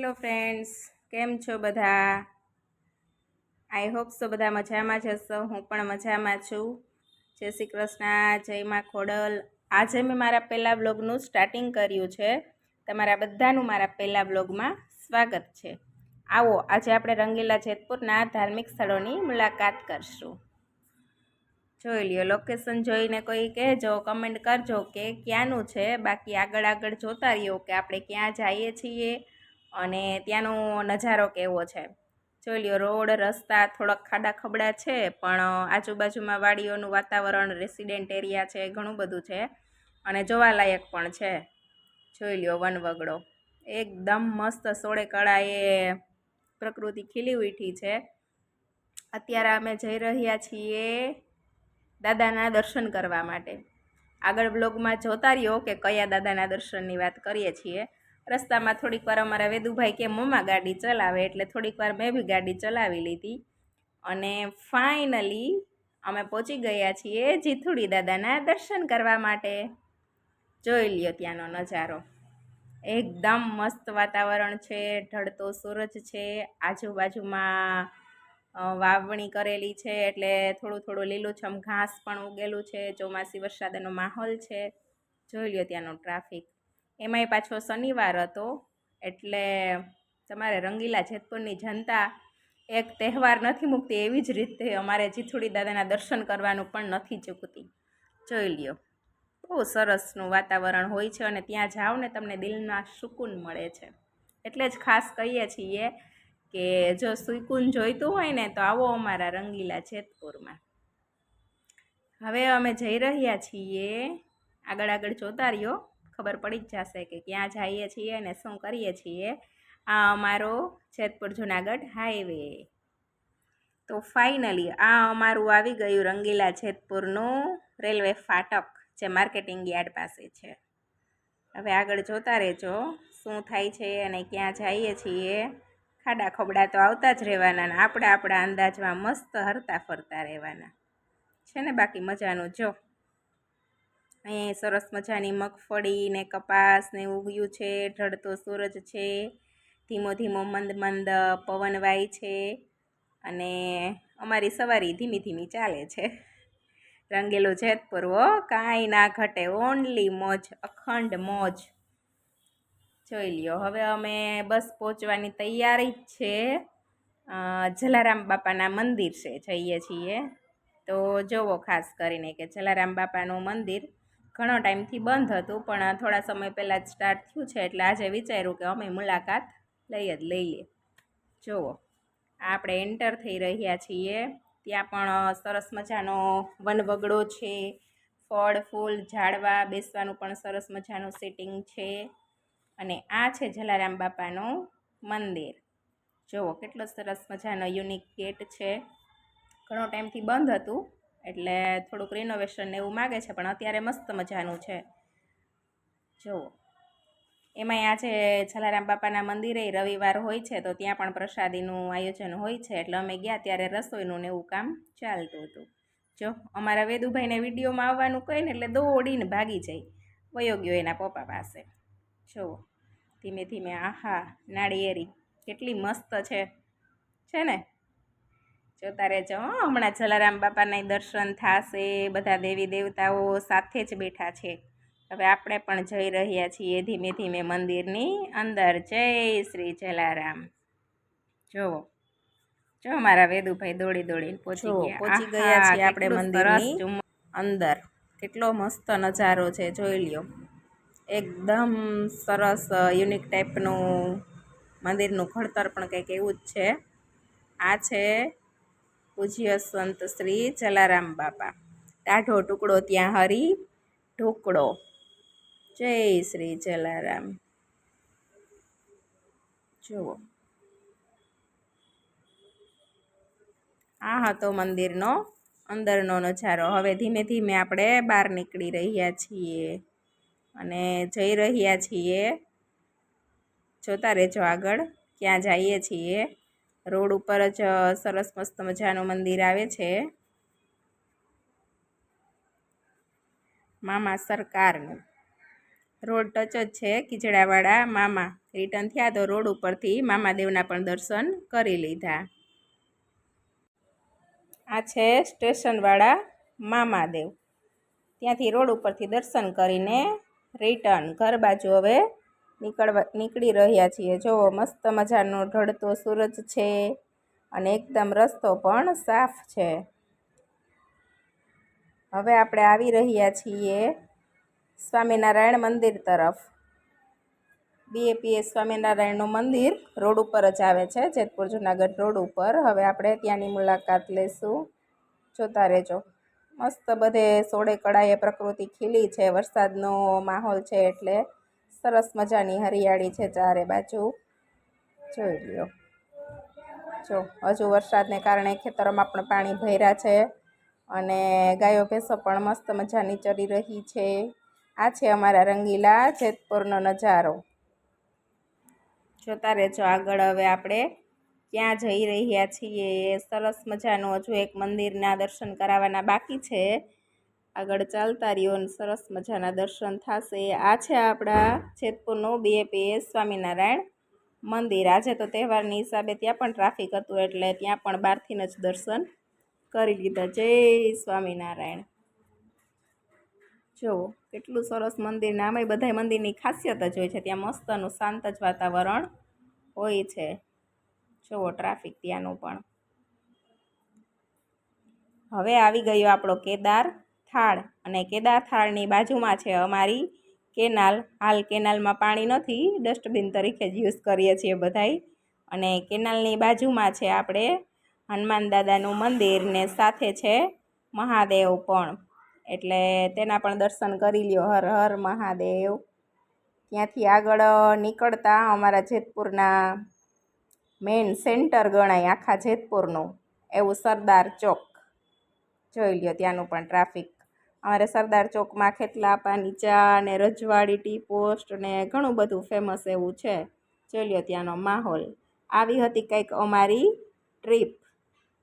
Hello friends, કેમ છો બધા? આઈ હોપ સો બધા મજામાં જ હશો. હું પણ મજામાં છું. જય શ્રી કૃષ્ણ, જય માં ખોડલ. આજે મેં મારા પહેલા બ્લોગનું સ્ટાર્ટિંગ કર્યું છે. તમારા બધાનું મારા પહેલા બ્લોગમાં સ્વાગત છે. આવો આજે આપણે રંગીલા જેતપુરના ધાર્મિક સ્થળોની મુલાકાત કરશું. જોઈ લ્યો, લોકેશન જોઈને કોઈ કહેજો, કમેન્ટ કરજો કે ક્યાંનું છે. બાકી આગળ જોતા રહ્યો કે આપણે ક્યાં જઈએ છીએ અને ત્યાંનો નજારો કેવો છે. જોઈ લ્યો, રોડ રસ્તા થોડાક ખાડા ખબડા છે, પણ આજુબાજુમાં વાડીઓનું વાતાવરણ, રેસિડેન્ટ એરિયા છે, ઘણું બધું છે અને જોવાલાયક પણ છે. જોઈ લ્યો, વનવગડો એકદમ મસ્ત સોળે કળાએ પ્રકૃતિ ખીલી ઉઠી છે. અત્યારે અમે જઈ રહ્યા છીએ દાદાના દર્શન કરવા માટે. આગળ બ્લોગમાં જોતા રહ્યો કે કયા દાદાના દર્શનની વાત કરીએ છીએ. રસ્તામાં થોડીક વાર અમારા વેદુભાઈ કે મમ્મા ગાડી ચલાવે, એટલે થોડીક વાર મેં બી ગાડી ચલાવી લીધી અને ફાઇનલી અમે પહોંચી ગયા છીએ જીથુડી દાદાના દર્શન કરવા માટે. જોઈ લ્યો ત્યાંનો નજારો, એકદમ મસ્ત વાતાવરણ છે, ઢળતો સૂરજ છે, આજુબાજુમાં વાવણી કરેલી છે, એટલે થોડું લીલુંછમ ઘાસ પણ ઉગેલું છે. ચોમાસી વરસાદનો માહોલ છે. જોઈ લ્યો ત્યાંનો ટ્રાફિક, એમાંય પાછો શનિવાર હતો, એટલે તમારે રંગીલા જેતપુરની જનતા એક તહેવાર નથી મૂકતી, એવી જ રીતે અમારે જીથુડી દાદાના દર્શન કરવાનું પણ નથી ચૂકતી. જોઈ લ્યો, બહુ સરસનું વાતાવરણ હોય છે અને ત્યાં જાઓ ને તમને દિલના સુકૂન મળે છે. એટલે જ ખાસ કહીએ છીએ કે જો સુકૂન જોઈતું હોય ને તો આવો અમારા રંગીલા જેતપુરમાં. હવે અમે જઈ રહ્યા છીએ, આગળ જોતા રહ્યો, ખબર પડી જ જશે કે ક્યાં જઈએ છીએ અને શું કરીએ છીએ. આ અમારો જેતપુર જુનાગઢ હાઈવે. તો ફાઇનલી આ અમારું આવી ગયું રંગીલા જેતપુરનું રેલવે ફાટક, જે માર્કેટિંગ યાર્ડ પાસે છે. હવે આગળ જોતા રહેજો શું થાય છે અને ક્યાં જઈએ છીએ. ખાડા ખબડા તો આવતા જ રહેવાના ને આપણે આપણા અંદાજમાં મસ્ત હરતા ફરતા રહેવાના છે ને. બાકી મજાનું જો અહીં સરસ મજાની મગફળી ને કપાસ ને ઉગ્યું છે, ઢળતો સૂરજ છે, ધીમો ધીમો મંદ પવન વાય છે અને અમારી સવારી ધીમી ધીમી ચાલે છે. રંગીલું જેતપુર હો, કાંઈ ના ઘટે, ઓનલી મોજ, અખંડ મોજ. જોઈ લ્યો, હવે અમે બસ પહોંચવાની તૈયારી જ છે. જલારામ બાપાના મંદિર છે, જઈએ છીએ. તો જોવો ખાસ કરીને કે જલારામ બાપાનું મંદિર ઘણો ટાઈમથી બંધ હતું, પણ થોડા સમય પહેલાં જ સ્ટાર્ટ થયું છે, એટલે આજે વિચાર્યું કે અમે મુલાકાત લઈએ. જુઓ, આપણે એન્ટર થઈ રહ્યા છીએ. ત્યાં પણ સરસ મજાનો વનવગડો છે, ફળ ફૂલ ઝાડવા, બેસવાનું પણ સરસ મજાનું સેટિંગ છે. અને આ છે જલારામ બાપાનું મંદિર. જુઓ કેટલો સરસ મજાનો યુનિક ગેટ છે. ઘણો ટાઈમથી બંધ હતું, એટલે થોડુંક રિનોવેશન એવું માગે છે, પણ અત્યારે મસ્ત મજાનું છે. જુઓ, એમાંય આજે જલારામ બાપાના મંદિરે રવિવાર હોય છે, તો ત્યાં પણ પ્રસાદીનું આયોજન હોય છે, એટલે અમે ગયા ત્યારે રસોઈનું ને એવું કામ ચાલતું હતું. જો અમારા વેદુભાઈને વિડીયોમાં આવવાનું કહે ને એટલે દોડીને ભાગી જાય, વયો ગયો એના પપ્પા પાસે. જુઓ ધીમે ધીમે, આહા નાળિયેરી કેટલી મસ્ત છે ને. જોતા રહેજો, હમણાં જલારામ બાપાના દર્શન થશે. બધા દેવી દેવતાઓ સાથે જ બેઠા છે. હવે આપણે પણ જઈ રહ્યા છીએ ધીમે ધીમે મંદિરની અંદર. જય શ્રી જલારામ. જો મારા વેદુભાઈ દોડીને પહોંચી ગયા છીએ આપણે મંદિરની અંદર. કેટલો મસ્ત નજારો છે, જોઈ લ્યો. એકદમ સરસ યુનિક ટાઈપનું મંદિરનું ઘડતર પણ કંઈક એવું જ છે. આ છે પૂજ્ય સંત શ્રી જલારામ બાપા. ટાઢો ટુકડો ત્યાં હરી ઢોકળો. જય શ્રી જલારામ. જુઓ, આ હતો મંદિરનો અંદરનો નજારો. હવે ધીમે ધીમે આપણે બહાર નીકળી રહ્યા છીએ અને જઈ રહ્યા છીએ. જોતા રહેજો આગળ ક્યાં જઈએ છીએ. રોડ ઉપર જ સરસ મસ્ત મજાનું મંદિર આવે છે, મામા સરકારનું. રોડ ટચ જ છે, ખીજડાવાળા મામા રિટર્ન થયા તો રોડ ઉપરથી મામાદેવના પણ દર્શન કરી લીધા. આ છે સ્ટેશનવાળા મામાદેવ. ત્યાંથી રોડ ઉપરથી દર્શન કરીને રિટર્ન ઘર બાજુ હવે નીકળી રહ્યા છીએ. જુઓ મસ્ત મજાનો ઢળતો સૂરજ છે અને એકદમ રસ્તો પણ સાફ છે. હવે આપણે આવી રહ્યા છીએ સ્વામિનારાયણ મંદિર તરફ. BAPS સ્વામિનારાયણનું મંદિર રોડ ઉપર જ આવે છે, જેતપુર જુનાગઢ રોડ ઉપર. હવે આપણે ત્યાંની મુલાકાત લઈશું. જોતા રહેજો. મસ્ત બધે સોળે કળાએ પ્રકૃતિ ખીલી છે. વરસાદનો માહોલ છે એટલે સરસ મજાની હરિયાળી છે ચારે બાજુ. જોઈ લ્યો. જો હજુ વરસાદને કારણે ખેતરોમાં પણ પાણી ભર્યા છે અને ગાયો ભેંસો પણ મસ્ત મજાની ચરી રહી છે. આ છે અમારા રંગીલા જેતપુરનો નજારો. જોતા રહેજો આગળ. હવે આપણે ક્યાં જઈ રહ્યા છીએ. સરસ મજાનું હજુ એક મંદિરના દર્શન કરાવવાના બાકી છે. આગળ ચાલતા રહ્યો અને સરસ મજાના દર્શન થશે. આ છે આપણા જેતપુરનું BAPS સ્વામિનારાયણ મંદિર. આજે તો તહેવારની હિસાબે ત્યાં પણ ટ્રાફિક હતું એટલે ત્યાં પણ બહારથી જ દર્શન કરી લીધા. જય સ્વામિનારાયણ. જુઓ કેટલું સરસ મંદિર. ને આમાંય બધા મંદિરની ખાસિયત જ હોય છે. ત્યાં મસ્તનું શાંત જ વાતાવરણ હોય છે. જુઓ ટ્રાફિક ત્યાંનું પણ. હવે આવી ગયો આપણો કેદાર થાળ અને કેદાર થાળની બાજુમાં છે અમારી કેનાલ. હાલ કેનાલમાં પાણી નથી, ડસ્ટબિન તરીકે જ યુઝ કરીએ છીએ બધાય. અને કેનાલની બાજુમાં છે આપણે હનુમાન દાદાનું મંદિર ને સાથે છે મહાદેવ પણ. એટલે તેના પણ દર્શન કરી લ્યો. હર હર મહાદેવ. ત્યાંથી આગળ નીકળતા અમારા જેતપુરના મેઇન સેન્ટર ગણાય આખા જેતપુરનું એવું સરદાર ચોક. જોઈ લ્યો ત્યાંનું પણ ટ્રાફિક. અમારે સરદાર ચોકમાં ખેતલા પાની ચા ને રજવાડી ટી પોસ્ટ ને ઘણું બધું ફેમસ એવું છે. જોઈ લ્યો ત્યાંનો માહોલ. આવી હતી કંઈક અમારી ટ્રીપ.